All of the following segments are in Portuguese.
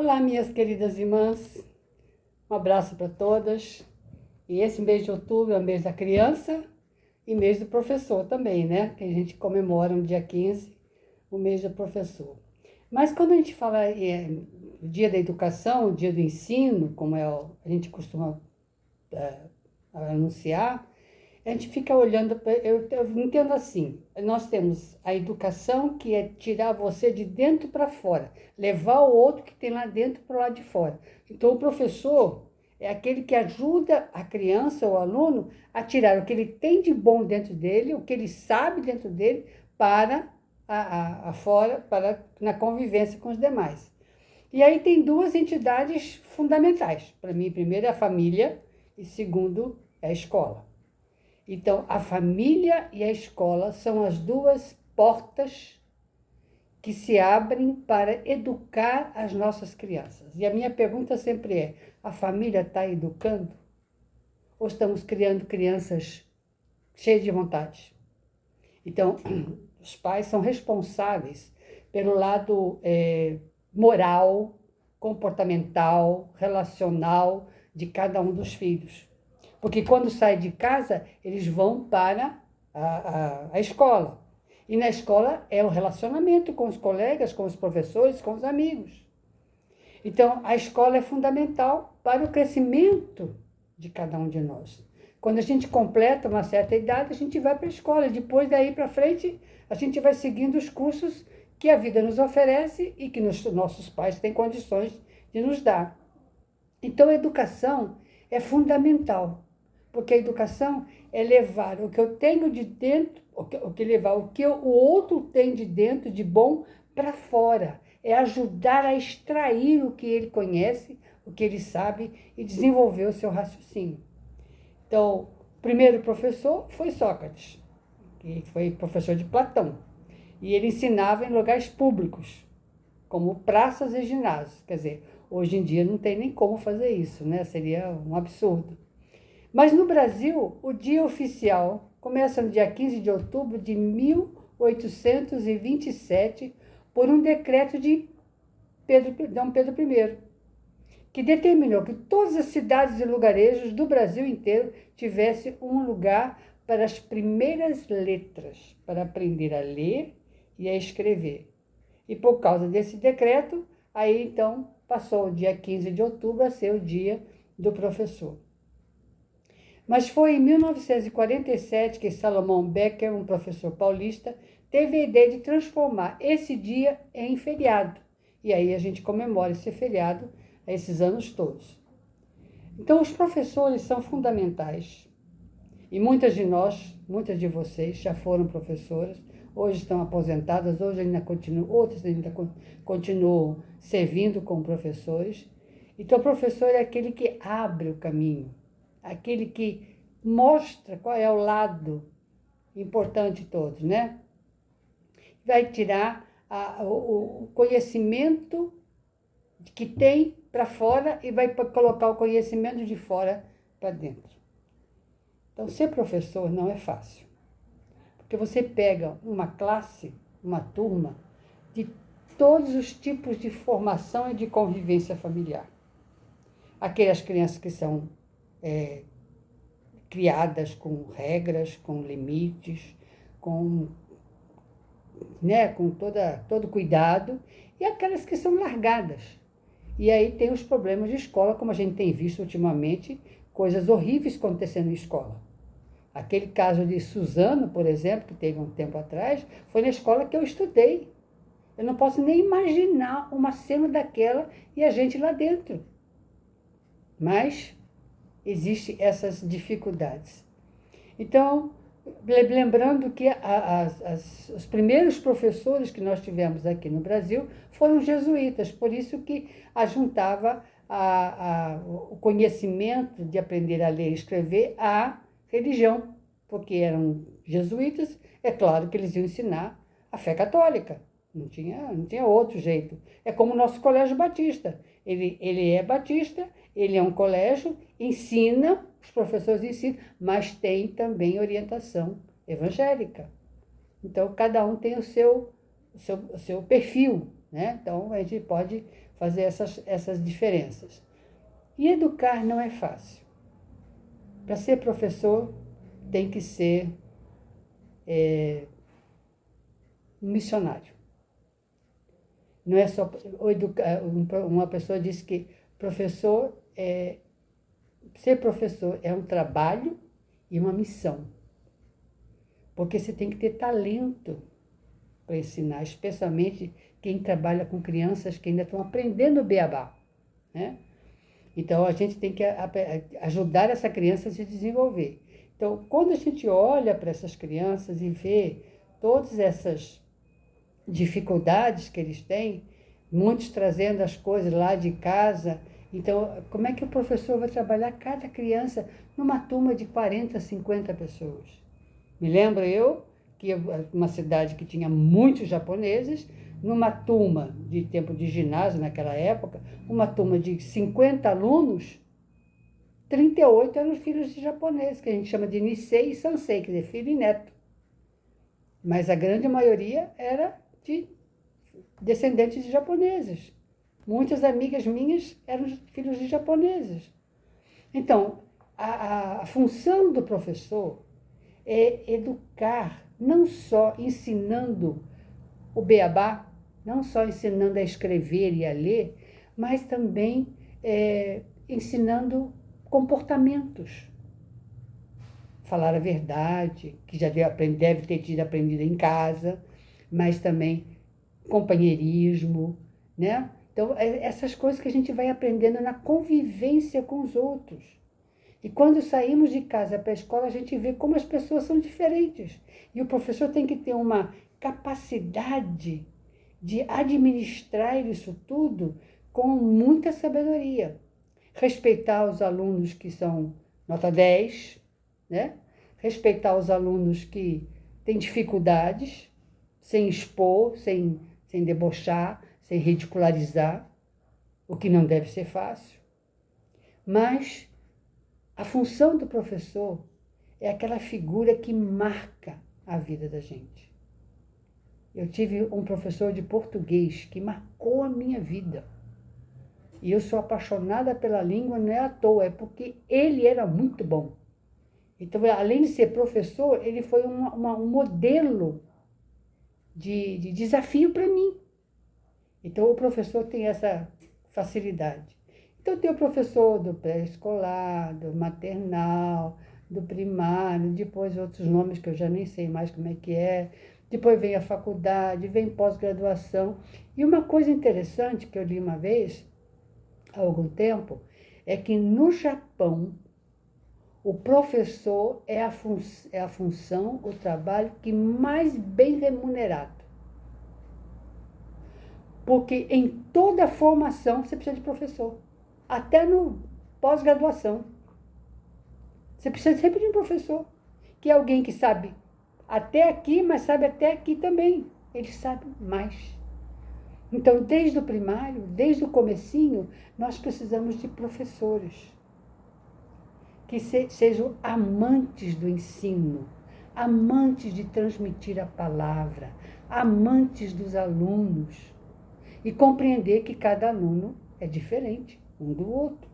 Olá, minhas queridas irmãs, um abraço para todas. E esse mês de outubro é o mês da criança e mês do professor também, né? Que a gente comemora no dia 15, o mês do professor. Mas quando a gente fala o dia da educação, o dia do ensino, como a gente costuma anunciar, a gente fica olhando, eu entendo assim, nós temos a educação que é tirar você de dentro para fora, levar o outro que tem lá dentro para o lado de fora. Então o professor é aquele que ajuda a criança ou o aluno a tirar o que ele tem de bom dentro dele, o que ele sabe dentro dele, para fora, para na convivência com os demais. E aí tem duas entidades fundamentais. Para mim, primeiro é a família e segundo é a escola. Então, a família e a escola são as duas portas que se abrem para educar as nossas crianças. E a minha pergunta sempre é: a família está educando? Ou estamos criando crianças cheias de vontade? Então, os pais são responsáveis pelo lado moral, comportamental, relacional de cada um dos filhos. Porque quando saem de casa, eles vão para a escola. E na escola é o relacionamento com os colegas, com os professores, com os amigos. Então, a escola é fundamental para o crescimento de cada um de nós. Quando a gente completa uma certa idade, a gente vai para a escola. Depois, daí para frente, a gente vai seguindo os cursos que a vida nos oferece e que nossos pais têm condições de nos dar. Então, a educação é fundamental. Porque a educação é levar o que eu tenho de dentro, levar o que o outro tem de dentro de bom para fora. É ajudar a extrair o que ele conhece, o que ele sabe e desenvolver o seu raciocínio. Então, o primeiro professor foi Sócrates, que foi professor de Platão. E ele ensinava em lugares públicos, como praças e ginásios. Quer dizer, hoje em dia não tem nem como fazer isso, né? Seria um absurdo. Mas no Brasil, o dia oficial começa no dia 15 de outubro de 1827, por um decreto de Dom Pedro I, que determinou que todas as cidades e lugarejos do Brasil inteiro tivessem um lugar para as primeiras letras, para aprender a ler e a escrever. E por causa desse decreto, aí então passou o dia 15 de outubro a ser o dia do professor. Mas foi em 1947 que Salomão Becker, um professor paulista, teve a ideia de transformar esse dia em feriado. E aí a gente comemora esse feriado esses anos todos. Então, os professores são fundamentais. E muitas de nós, muitas de vocês já foram professoras, hoje estão aposentadas, hoje ainda continuam, outras ainda continuam servindo como professores. Então, o professor é aquele que abre o caminho, aquele que mostra qual é o lado importante de todos, né? Vai tirar o conhecimento que tem para fora e vai colocar o conhecimento de fora para dentro. Então, ser professor não é fácil, porque você pega uma classe, uma turma, de todos os tipos de formação e de convivência familiar. Aquelas crianças que são criadas com regras, com limites, com todo cuidado, e aquelas que são largadas. E aí tem os problemas de escola, como a gente tem visto ultimamente, coisas horríveis acontecendo em escola. Aquele caso de Suzano, por exemplo, que teve um tempo atrás, foi na escola que eu estudei. Eu não posso nem imaginar uma cena daquela e a gente lá dentro. Mas existem essas dificuldades. Então, lembrando que os primeiros professores que nós tivemos aqui no Brasil foram jesuítas, por isso que ajuntava o conhecimento de aprender a ler e escrever à religião, porque eram jesuítas, é claro que eles iam ensinar a fé católica, não tinha outro jeito. É como o nosso colégio batista, ele é batista, ele é um colégio, ensina, os professores ensinam, mas tem também orientação evangélica. Então, cada um tem o seu perfil, né? Então, a gente pode fazer essas diferenças. E educar não é fácil. Para ser professor, tem que ser um missionário. Não é só uma pessoa disse que ser professor é um trabalho e uma missão. Porque você tem que ter talento para ensinar, especialmente quem trabalha com crianças que ainda estão aprendendo o beabá, né? Então, a gente tem que ajudar essa criança a se desenvolver. Então, quando a gente olha para essas crianças e vê todas essas dificuldades que eles têm, muitos trazendo as coisas lá de casa, então, como é que o professor vai trabalhar cada criança numa turma de 40, 50 pessoas? Me lembro eu que uma cidade que tinha muitos japoneses, numa turma de tempo de ginásio naquela época, uma turma de 50 alunos, 38 eram filhos de japoneses, que a gente chama de Nisei e Sansei, quer dizer, filho e neto. Mas a grande maioria era de descendentes de japoneses. Muitas amigas minhas eram filhos de japoneses. Então, a função do professor é educar, não só ensinando o beabá, não só ensinando a escrever e a ler, mas também ensinando comportamentos. Falar a verdade, que já deve ter tido aprendido em casa, mas também companheirismo, né? Então, essas coisas que a gente vai aprendendo na convivência com os outros. E quando saímos de casa para a escola, a gente vê como as pessoas são diferentes. E o professor tem que ter uma capacidade de administrar isso tudo com muita sabedoria. Respeitar os alunos que são nota 10, né? Respeitar os alunos que têm dificuldades, sem expor, sem debochar, sem ridicularizar, o que não deve ser fácil. Mas a função do professor é aquela figura que marca a vida da gente. Eu tive um professor de português que marcou a minha vida. E eu sou apaixonada pela língua, não é à toa, é porque ele era muito bom. Então, além de ser professor, ele foi um modelo de desafio para mim. Então, o professor tem essa facilidade. Então, tem o professor do pré-escolar, do maternal, do primário, depois outros nomes que eu já nem sei mais como é que é. Depois vem a faculdade, vem pós-graduação. E uma coisa interessante que eu li uma vez, há algum tempo, é que no Japão, o professor é a função, o trabalho que mais bem remunerado. Porque em toda formação você precisa de professor. Até no pós-graduação. Você precisa sempre de um professor. Que é alguém que sabe até aqui, mas sabe até aqui também. Ele sabe mais. Então, desde o primário, desde o comecinho, nós precisamos de professores. Que sejam amantes do ensino, amantes de transmitir a palavra, amantes dos alunos. E compreender que cada aluno é diferente um do outro.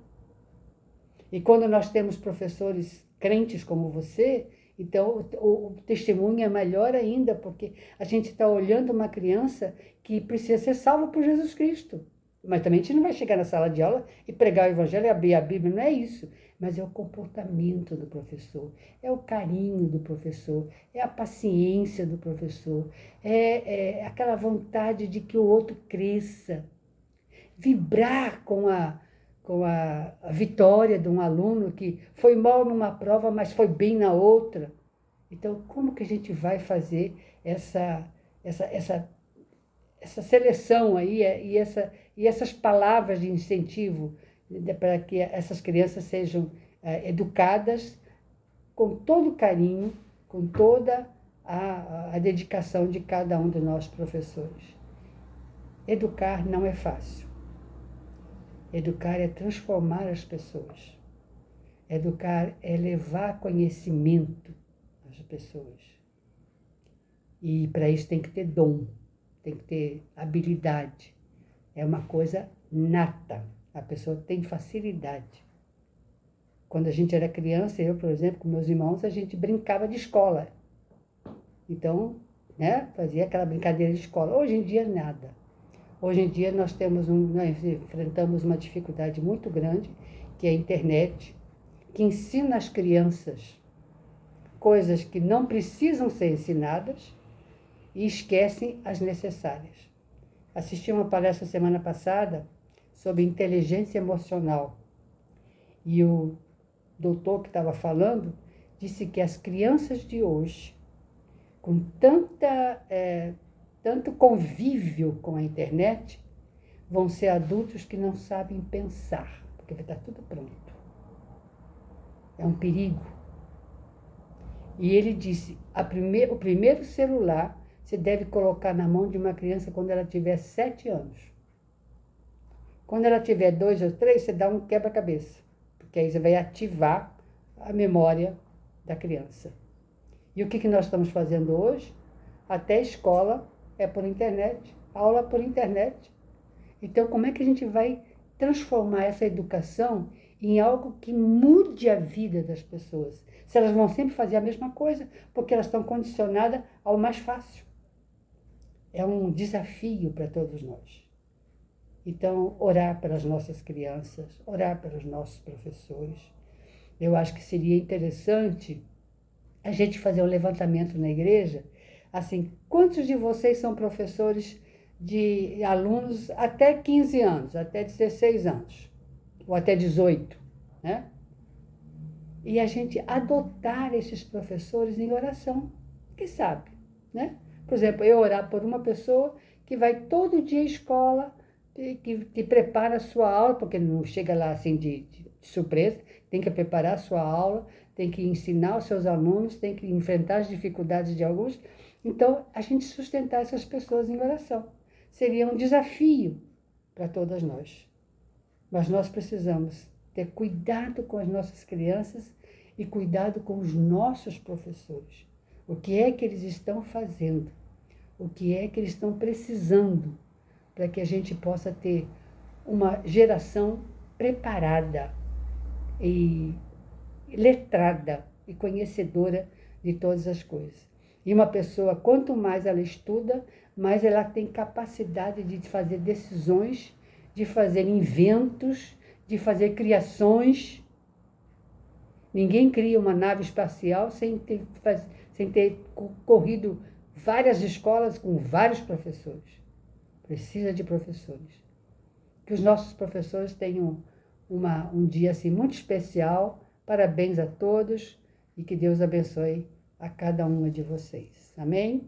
E quando nós temos professores crentes como você, então o testemunho é melhor ainda, porque a gente está olhando uma criança que precisa ser salva por Jesus Cristo. Mas também a gente não vai chegar na sala de aula e pregar o evangelho e abrir a Bíblia, não é isso. Mas é o comportamento do professor, é o carinho do professor, é a paciência do professor, é aquela vontade de que o outro cresça. Vibrar com a vitória de um aluno que foi mal numa prova, mas foi bem na outra. Então, como que a gente vai fazer essa seleção aí e essas palavras de incentivo para que essas crianças sejam educadas com todo o carinho, com toda a dedicação de cada um de nós professores. Educar não é fácil. Educar é transformar as pessoas. Educar é levar conhecimento às pessoas. E para isso tem que ter dom, tem que ter habilidade, É uma coisa nata. A pessoa tem facilidade. Quando a gente era criança, eu, por exemplo, com meus irmãos, a gente brincava de escola. Então, né, fazia aquela brincadeira de escola. Hoje em dia, nada. Hoje em dia, nós enfrentamos uma dificuldade muito grande, que é a internet, que ensina as crianças coisas que não precisam ser ensinadas e esquecem as necessárias. Assisti uma palestra semana passada sobre inteligência emocional. E o doutor que estava falando disse que as crianças de hoje, com tanto convívio com a internet, vão ser adultos que não sabem pensar, porque vai estar tudo pronto. É um perigo. E ele disse, o primeiro celular você deve colocar na mão de uma criança quando ela tiver 7 anos. Quando ela tiver 2 ou 3, você dá um quebra-cabeça, porque aí você vai ativar a memória da criança. E o que nós estamos fazendo hoje? Até escola é por internet, aula por internet. Então, como é que a gente vai transformar essa educação em algo que mude a vida das pessoas? Se elas vão sempre fazer a mesma coisa, porque elas estão condicionadas ao mais fácil. É um desafio para todos nós. Então, orar pelas nossas crianças, orar pelos nossos professores. Eu acho que seria interessante a gente fazer um levantamento na igreja, assim, quantos de vocês são professores de alunos até 15 anos, até 16 anos, ou até 18, né? E a gente adotar esses professores em oração, quem sabe, né? Por exemplo, eu orar por uma pessoa que vai todo dia à escola, que prepara a sua aula, porque não chega lá assim de surpresa, tem que preparar a sua aula, tem que ensinar os seus alunos, tem que enfrentar as dificuldades de alguns. Então, a gente sustentar essas pessoas em oração. Seria um desafio para todas nós. Mas nós precisamos ter cuidado com as nossas crianças e cuidado com os nossos professores. O que é que eles estão fazendo? O que é que eles estão precisando para que a gente possa ter uma geração preparada e letrada e conhecedora de todas as coisas. E uma pessoa, quanto mais ela estuda, mais ela tem capacidade de fazer decisões, de fazer inventos, de fazer criações. Ninguém cria uma nave espacial sem ter corrido várias escolas com vários professores. Precisa de professores. Que os nossos professores tenham um dia assim, muito especial. Parabéns a todos e que Deus abençoe a cada uma de vocês. Amém?